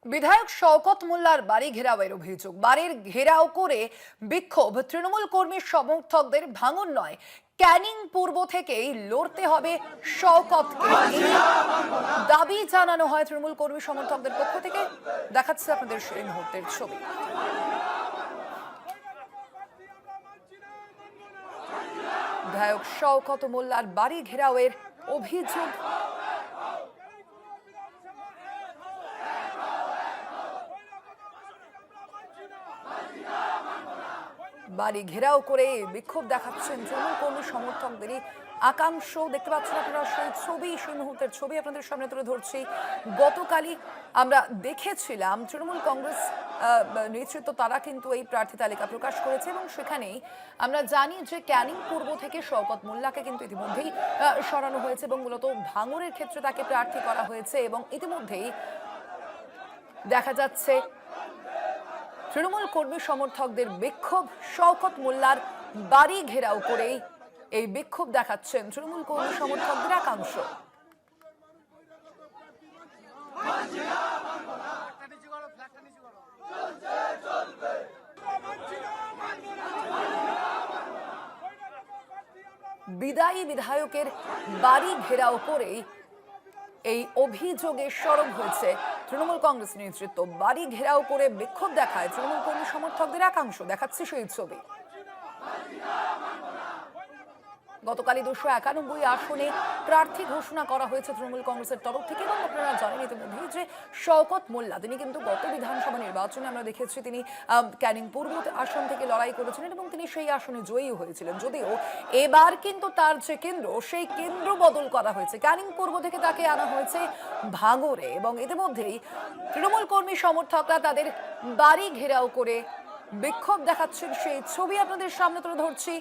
বিধায়ক শওকত মোল্লার বাড়ি ঘেরাওয়ের অভিযোগ, বাড়ির ঘেরাও করে বিক্ষোভ। তৃণমূল কর্মী সমর্থকদের ভাঙন নয়, ক্যানিং পূর্ব থেকেই লড়তে হবে শওকতকে, এই দাবি জানানো হয় তৃণমূল কর্মী সমর্থকদের পক্ষ থেকে। দেখাচ্ছে আপনাদের সেই মুহূর্তের ছবি। বিধায়ক শওকত মোল্লার বাড়ি ঘেরাওয়ের অভিযোগ। বাড়ি ঘেরাও করে বিক্ষোভ দেখাচ্ছেন তৃণমূল কর্মী সমর্থকদেরই একাংশ। দেখতে পাচ্ছেন আপনারা সেই ছবি, সেই মুহূর্তের ছবি আপনাদের সামনে তুলে ধরছি। গতকালই আমরা দেখেছিলাম তৃণমূল কংগ্রেস নেতৃত্ব তারা কিন্তু এই প্রার্থী তালিকা প্রকাশ করেছে এবং সেখানেই আমরা জানি যে ক্যানিং পূর্ব থেকে শওকত মোল্লাকে কিন্তু ইতিমধ্যেই সরানো হয়েছে এবং মূলত ভাঙড়ের ক্ষেত্রে তাকে প্রার্থী করা হয়েছে এবং ইতিমধ্যেই দেখা যাচ্ছে তৃণমূল কর্মী সমর্থকদের বিক্ষোভ। শওকত মোল্লার বাড়ি ঘেরাও করেই এই বিক্ষোভ দেখাচ্ছেন তৃণমূল কর্মী সমর্থকদের একাংশ। বিদায়ী বিধায়কের বাড়ি ঘেরাও করেই এই অভিযোগে সরব হয়েছে তৃণমূল কংগ্রেস নেতৃত্ব। বাড়ি ঘেরাও করে বিক্ষোভ দেখায় তৃণমূল কর্মী সমর্থকদের একাংশ। দেখাচ্ছে সেই ছবি। গতকালই 291 আসনে প্রার্থী ঘোষণা করা হয়েছে তৃণমূল কংগ্রেসের তরফ থেকে এবং আপনারা জানেন ইতিমধ্যেই যে শওকত মোল্লা তিনি কিন্তু গত বিধানসভা নির্বাচনে আমরা দেখেছি তিনি ক্যানিং পূর্ব আসন থেকে লড়াই করেছিলেন এবং তিনি সেই আসনে জয়ী হয়েছিলেন। যদিও এবার কিন্তু তার যে কেন্দ্র, সেই কেন্দ্র বদল করা হয়েছে, ক্যানিং পূর্ব থেকে তাকে আনা হয়েছে ভাঙড়ে এবং ইতিমধ্যেই তৃণমূল কর্মী সমর্থকরা তাদের বাড়ি ঘেরাও করে বিক্ষোভ দেখাচ্ছেন। সেই ছবি আপনাদের সামনে তুলে ধরছি।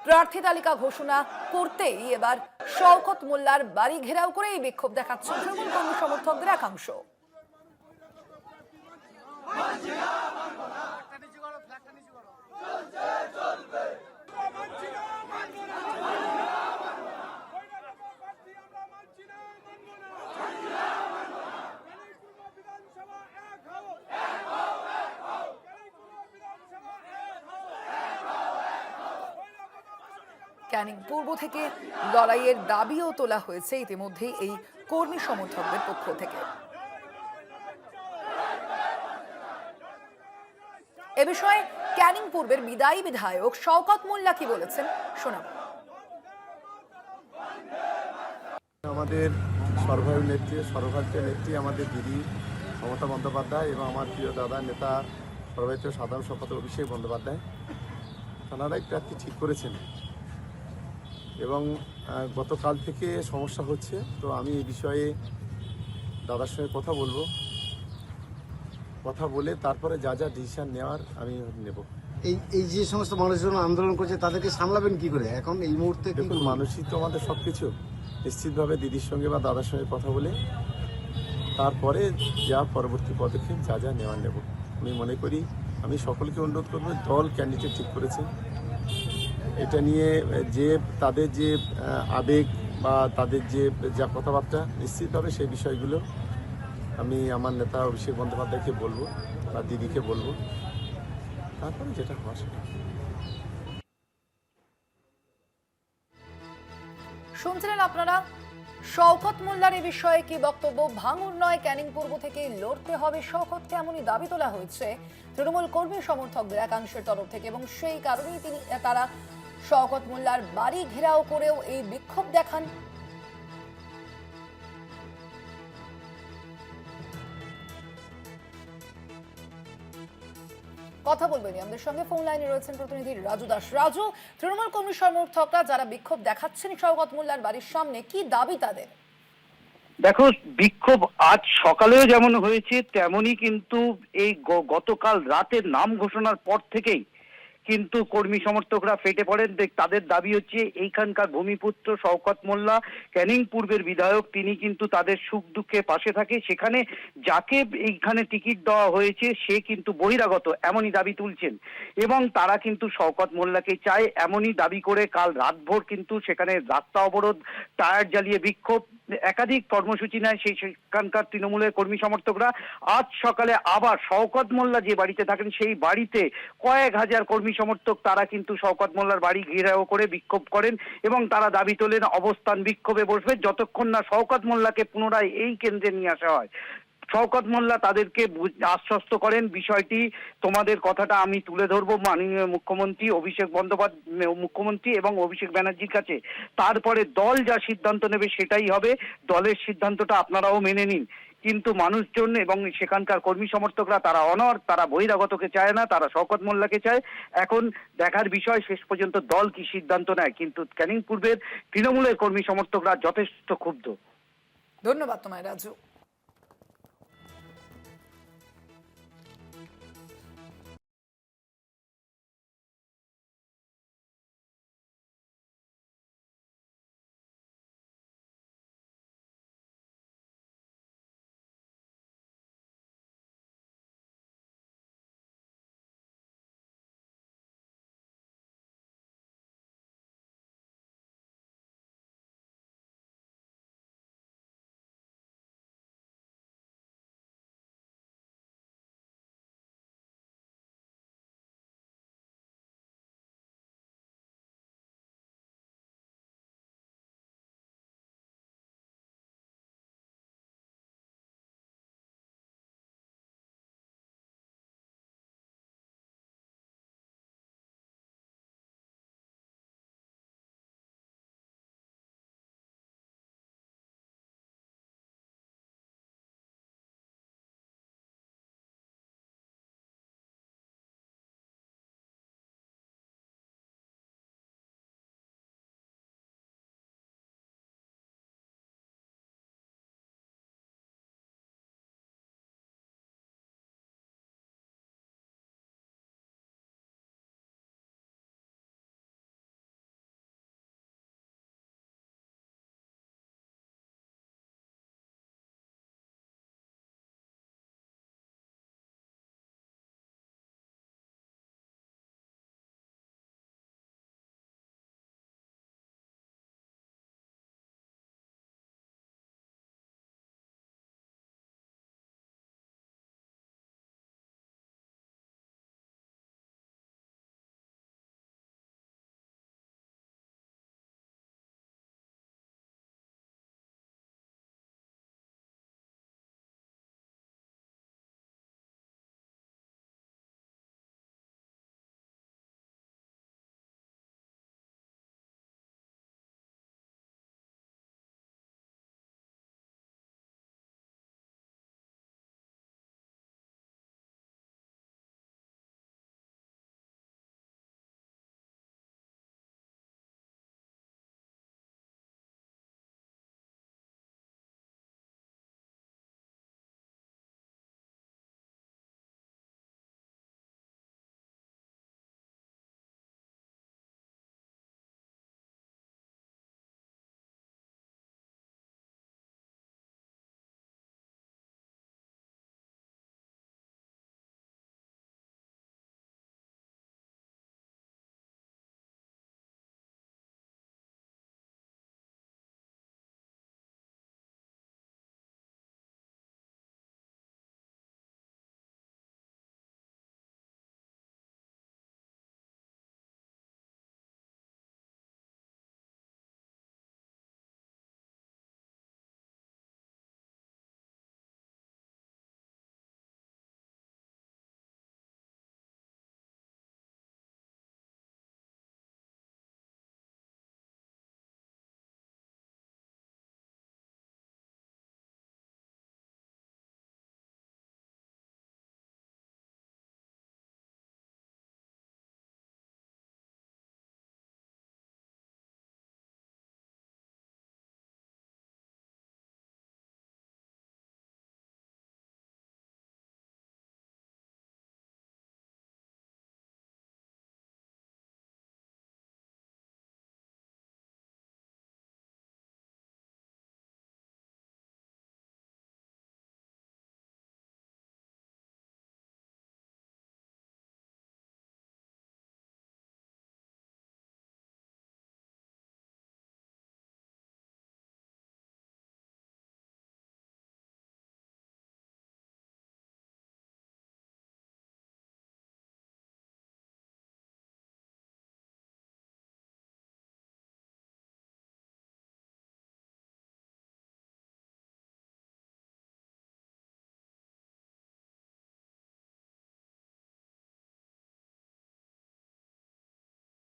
প্রার্থী তালিকা ঘোষণা করতেই এবার শওকত মোল্লার বাড়ি ঘেরাও করে এই বিক্ষোভ দেখাচ্ছেন তৃণমূল কর্মী সমর্থকদের একাংশ। ক্যানিং পূর্ব থেকে লড়াইয়ের দাবিও তোলা হয়েছে ইতিমধ্যেই এই কর্মী সমর্থকদের পক্ষ থেকে। এ বিষয়ে ক্যানিং পূর্বের বিদায়ী বিধায়ক শওকত মোল্লা কি বলেছেন শোনাব। আমাদের সর্বভারতীয় নেত্রী আমাদের দিদি মমতা বন্দ্যোপাধ্যায় এবং আমার প্রিয় দাদা নেতা সর্বভারতীয় সাধারণ সম্পাদক অভিষেক বন্দ্যোপাধ্যায় তাঁরাই প্রার্থী ঠিক করেছেন এবং গতকাল থেকে সমস্যা হচ্ছে। তো আমি এই বিষয়ে দাদার সঙ্গে কথা বলে তারপরে যা যা ডিসিশন নেওয়ার আমি নেব। এই যে সমস্ত মানুষজন আন্দোলন করছে তাদেরকে সামলাবেন কি করে এখন এই মুহূর্তে? দেখুন, মানুষই তো আমাদের সব কিছু। নিশ্চিতভাবে দিদির সঙ্গে বা দাদার সঙ্গে কথা বলে তারপরে যা পরবর্তী পদক্ষেপ যা যা নেওয়ার নেব। আমি মনে করি আমি সকলকে অনুরোধ করব, দল ক্যান্ডিডেট ঠিক করেছে, এটা নিয়ে যে তাদের যে আবেগ বা তাদের যে যা কথাবার্তা, নিশ্চিতভাবে সেই বিষয়গুলো আমি আমার নেতা অভিষেক বন্দ্যোপাধ্যায়কে বলবো বা দিদিকে বলবো, তারপরে যেটা হওয়া সেটা। শুনছিলেন আপনারা শওকত মোল্লার এই বিষয়ে কি বক্তব্য। ভাঙড় নয়, ক্যানিং পূর্ব থেকে লড়তে হবে শওকতকে, এমনই দাবি তোলা হয়েছে তৃণমূল কর্মী সমর্থকদের একাংশের তরফ থেকে এবং সেই কারণেই তারা শওকত মোল্লার বাড়ি ঘেরাও করেও এই বিক্ষোভ দেখান। কথা বলবেন আমাদের সঙ্গে ফোন লাইনে রয়েছেন প্রতিনিধি রাজু দাস। রাজু, তৃণমূল কর্মী সমর্থকরা যারা বিক্ষোভ দেখাচ্ছেন শওকত মোল্লার বাড়ির সামনে, কি দাবি তাদের? দেখো, বিক্ষোভ আজ সকালেও যেমন হয়েছে তেমনই কিন্তু এই গতকাল রাতের নাম ঘোষণার পর থেকেই কিন্তু কর্মী সমর্থকরা ফেটে পড়েন। তাদের দাবি হচ্ছে এইখানকার ভূমিপুত্র শওকত মোল্লা ক্যানিং পূর্বের বিধায়ক, তিনি কিন্তু তাদের সুখ দুঃখে পাশে থাকে, সেখানে যাকে এইখানে টিকিট দেওয়া হয়েছে সে কিন্তু বহিরাগত, এমনই দাবি তুলছেন এবং তারা কিন্তু শওকত মোল্লাকে চায়, এমনই দাবি করে কাল রাতভর কিন্তু সেখানে রাস্তা অবরোধ, টায়ার জ্বালিয়ে বিক্ষোভ। একাধিক কর্মসূচি নেয় সেখানকার তৃণমূলের কর্মী সমর্থকরা। আজ সকালে আবার শওকত মোল্লা যে বাড়িতে থাকেন সেই বাড়িতে কয়েক হাজার কর্মী সমর্থক তারা কিন্তু শওকত মোল্লার বাড়ি ঘেরাও করে বিক্ষোভ করেন এবং তারা দাবি তোলেন অবস্থান বিক্ষোভে বসবে যতক্ষণ না শওকত মোল্লাকে পুনরায় এই কেন্দ্রে নিয়ে আসা হয়। শওকত মোল্লা তাদেরকে আশ্বস্ত করেন, বিষয়টি তোমাদের কথাটা আমি তুলে ধরবো মাননীয় মুখ্যমন্ত্রী অভিষেক বন্দ্যোপাধ্যায় মুখ্যমন্ত্রী এবং অভিষেক ব্যানার্জির কাছে, তারপরে দল যা সিদ্ধান্ত নেবে সেটাই হবে, দলের সিদ্ধান্তটা আপনারাও মেনে নিন। কিন্তু মানুষজন এবং সেখানকার কর্মী সমর্থকরা তারা অনড়, তারা বহিরাগতকে চায় না, তারা শওকত মোল্লাকে চায়। এখন দেখার বিষয় শেষ পর্যন্ত দল কি সিদ্ধান্ত নেয়। কিন্তু ক্যানিং পূর্বের তৃণমূলের কর্মী সমর্থকরা যথেষ্ট ক্ষুব্ধ। ধন্যবাদ তোমায় রাজু।